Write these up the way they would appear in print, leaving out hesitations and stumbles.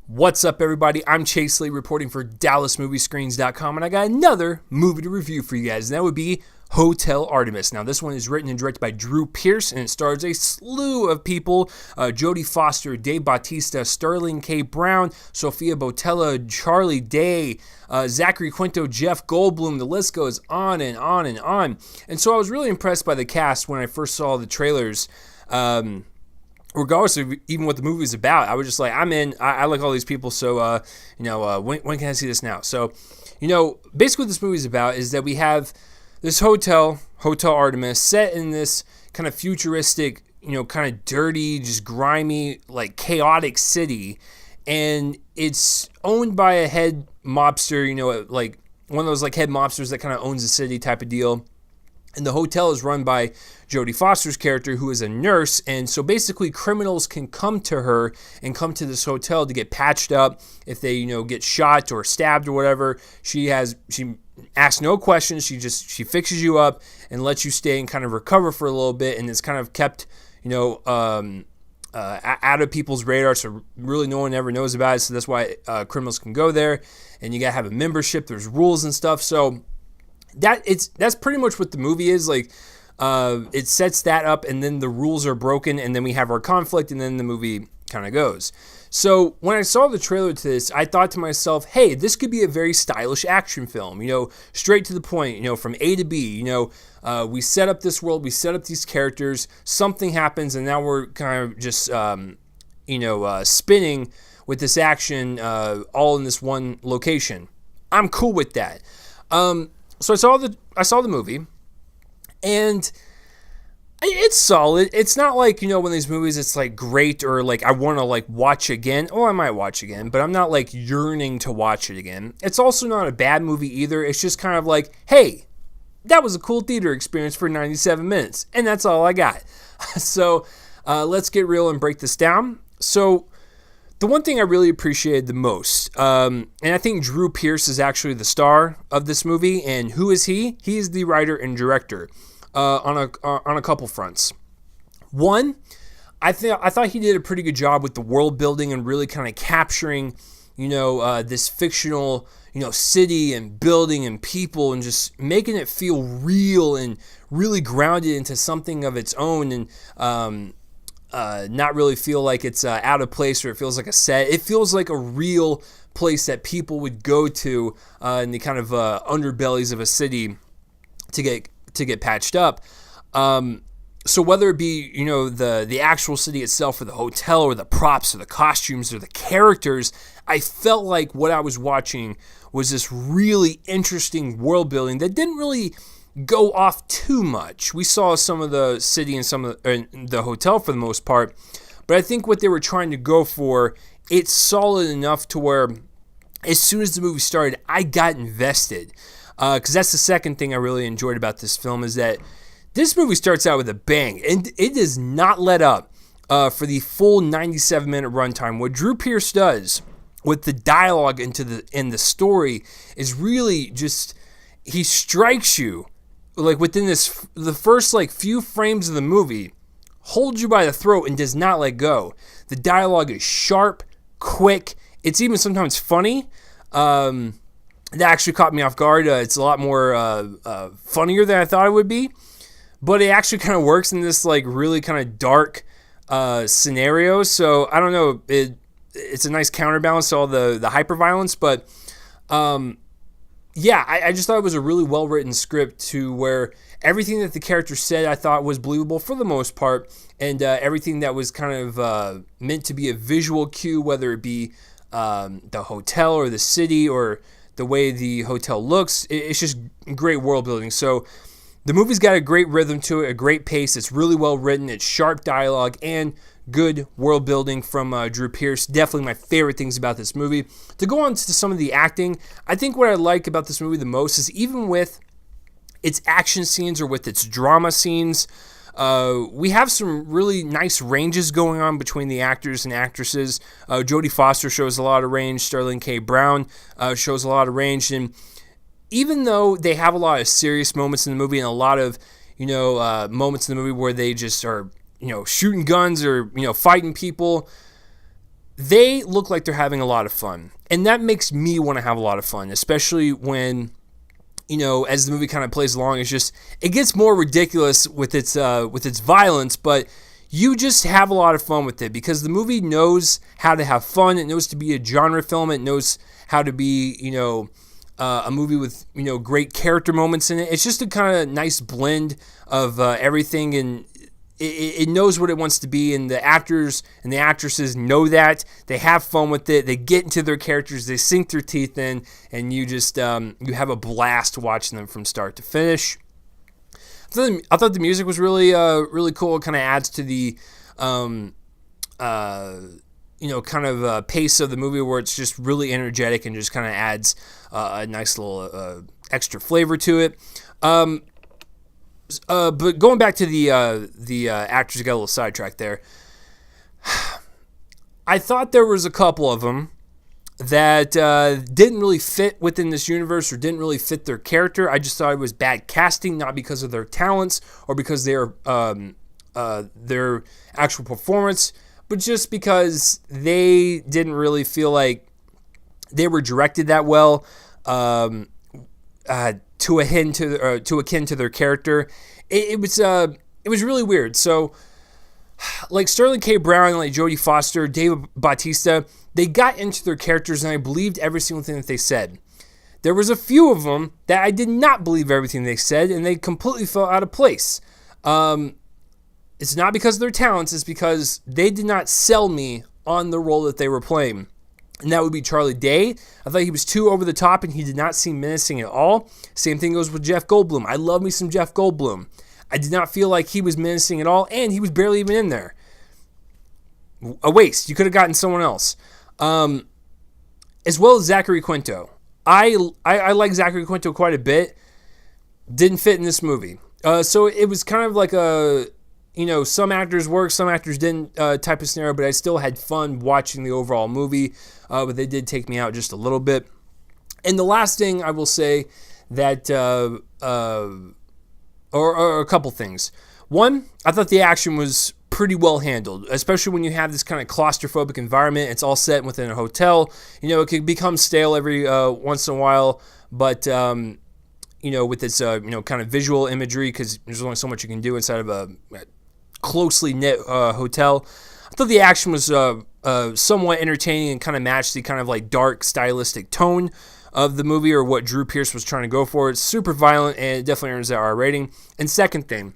What's up, everybody? I'm Chase Lee reporting for DallasMoviescreens.com, and I got another movie to review for you guys, and that would be Hotel Artemis. Now, this one is written and directed by Drew Pearce, and it stars a slew of people: Jodie Foster, Dave Bautista, Sterling K. Brown, Sophia Boutella, Charlie Day, Zachary Quinto, Jeff Goldblum. The list goes on and on and on. And so I was really impressed by the cast when I first saw the trailers. Regardless of even what the movie is about, I was just like, I'm in. I like all these people, so when can I see this now? So, basically what this movie is about is that we have this Hotel Artemis, set in this kind of futuristic, kind of dirty, just grimy, like chaotic city, and it's owned by a head mobster, like one of those like head mobsters that kind of owns the city type of deal. And the hotel is run by Jodie Foster's character, who is a nurse. And so basically criminals can come to her and come to this hotel to get patched up if they, get shot or stabbed or whatever. She asks no questions. She fixes you up and lets you stay and kind of recover for a little bit. And it's kind of kept, out of people's radar. So really no one ever knows about it. So that's why criminals can go there. And you got to have a membership. There's rules and stuff. So that's pretty much what the movie is. Like, it sets that up, and then the rules are broken, and then we have our conflict, and then the movie kind of goes. So when I saw the trailer to this, I thought to myself, hey, this could be a very stylish action film, straight to the point, from A to B. We set up this world, we set up these characters, something happens, and now we're kind of just, spinning with this action all in this one location. I'm cool with that. So I saw the movie, and it's solid. It's not like, one of these movies it's like great or like I want to like watch again. Oh, I might watch again, but I'm not like yearning to watch it again. It's also not a bad movie either. It's just kind of like, hey, that was a cool theater experience for 97 minutes, and that's all I got. So let's get real and break this down. So the one thing I really appreciated the most, and I think Drew Pearce is actually the star of this movie, and who is he? He is the writer and director on a couple fronts. One, I thought he did a pretty good job with the world building and really kind of capturing, this fictional, city and building and people, and just making it feel real and really grounded into something of its own, and not really feel like it's out of place or it feels like a set. It feels like a real place that people would go to in the kind of underbellies of a city to get patched up. So whether it be the actual city itself or the hotel or the props or the costumes or the characters, I felt like what I was watching was this really interesting world building that didn't really go off too much. We saw some of the city and some of the hotel for the most part, but I think what they were trying to go for, it's solid enough to where as soon as the movie started, I got invested. Because that's the second thing I really enjoyed about this film, is that this movie starts out with a bang, and it does not let up for the full 97-minute runtime. What Drew Pearce does with the dialogue and the story is really just, he strikes you like within the first like few frames of the movie, holds you by the throat and does not let go. The dialogue is sharp, quick. It's even sometimes funny. That actually caught me off guard. It's a lot more funnier than I thought it would be, but it actually kind of works in this like really kind of dark scenario. So I don't know. It's a nice counterbalance to all the hyperviolence, but yeah, I just thought it was a really well-written script to where everything that the character said I thought was believable for the most part, and everything that was kind of meant to be a visual cue, whether it be the hotel or the city or the way the hotel looks, it's just great world building. So the movie's got a great rhythm to it, a great pace. It's really well written. It's sharp dialogue and good world building from Drew Pearce. Definitely my favorite things about this movie. To go on to some of the acting, I think what I like about this movie the most is even with its action scenes or with its drama scenes, we have some really nice ranges going on between the actors and actresses. Jodie Foster shows a lot of range. Sterling K. Brown shows a lot of range. And even though they have a lot of serious moments in the movie and a lot of, moments in the movie where they just are, shooting guns or, fighting people, they look like they're having a lot of fun. And that makes me want to have a lot of fun, especially when, as the movie kind of plays along, it gets more ridiculous with its violence, but you just have a lot of fun with it because the movie knows how to have fun. It knows to be a genre film. It knows how to be, a movie with, great character moments in it. It's just a kind of nice blend of everything, and it knows what it wants to be, and the actors and the actresses know that. They have fun with it. They get into their characters. They sink their teeth in, and you just you have a blast watching them from start to finish. I thought the music was really really cool. It kind of adds to the pace of the movie, where it's just really energetic and just kind of adds a nice little extra flavor to it. But going back to the actors, got a little sidetracked there. I thought there was a couple of them that didn't really fit within this universe or didn't really fit their character. I just thought it was bad casting, not because of their talents or because their actual performance, but just because they didn't really feel like they were directed that well. To akin to their character, it was really weird. So, like Sterling K. Brown, like Jodie Foster, Dave Bautista, they got into their characters, and I believed every single thing that they said. There was a few of them that I did not believe everything they said, and they completely fell out of place. It's not because of their talents; it's because they did not sell me on the role that they were playing. And that would be Charlie Day. I thought he was too over the top, and he did not seem menacing at all. Same thing goes with Jeff Goldblum. I love me some Jeff Goldblum. I did not feel like he was menacing at all, and he was barely even in there. A waste. You could have gotten someone else. As well as Zachary Quinto. I like Zachary Quinto quite a bit. Didn't fit in this movie. So it was kind of like a, some actors worked, some actors didn't type of scenario, but I still had fun watching the overall movie. But they did take me out just a little bit. And the last thing I will say that, or a couple things. One, I thought the action was pretty well handled, especially when you have this kind of claustrophobic environment. It's all set within a hotel. It can become stale every once in a while, but with this kind of visual imagery, because there's only so much you can do inside of a closely knit hotel. I thought the action was somewhat entertaining and kind of matched the kind of like dark stylistic tone of the movie, or what Drew Pearce was trying to go for. It's super violent, and it definitely earns that R rating. And second thing,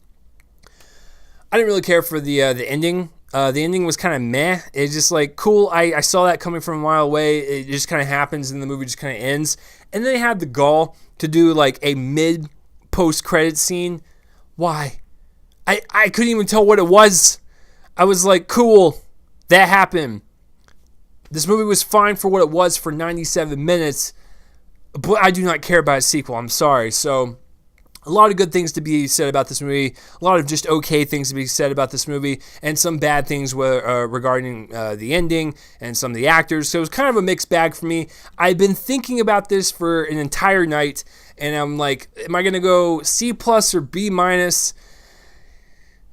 I didn't really care for the ending. The ending was kind of meh. It's just like, cool, I saw that coming from a mile away. It just kind of happens, and the movie just kind of ends. And then they had the gall to do like a mid-post-credit scene. Why? I couldn't even tell what it was. I was like, cool, that happened. This movie was fine for what it was for 97 minutes, but I do not care about a sequel. I'm sorry. So, a lot of good things to be said about this movie, a lot of just okay things to be said about this movie, and some bad things regarding the ending and some of the actors. So it was kind of a mixed bag for me. I've been thinking about this for an entire night, and I'm like, am I going to go C+ or B-?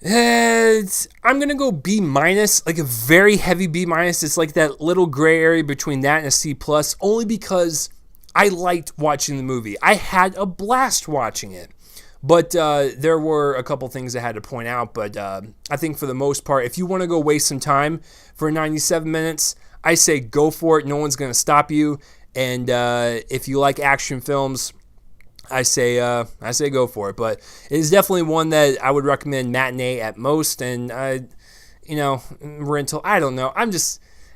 I'm going to go B-, like a very heavy B-. It's like that little gray area between that and a C+, only because I liked watching the movie. I had a blast watching it. But there were a couple things I had to point out. But I think for the most part, if you want to go waste some time for 97 minutes, I say go for it. No one's going to stop you. And if you like action films, I say go for it. But it is definitely one that I would recommend matinee at most. And rental. I don't know.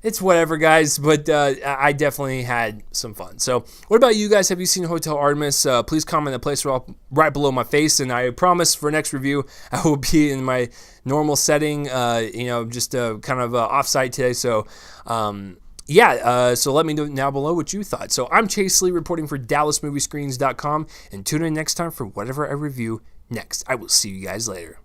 It's whatever, guys, but I definitely had some fun. So what about you guys? Have you seen Hotel Artemis? Please comment in the place right below my face, and I promise for next review I will be in my normal setting, just kind of off-site today. So, so let me know now below what you thought. So I'm Chase Lee reporting for DallasMoviescreens.com, and tune in next time for whatever I review next. I will see you guys later.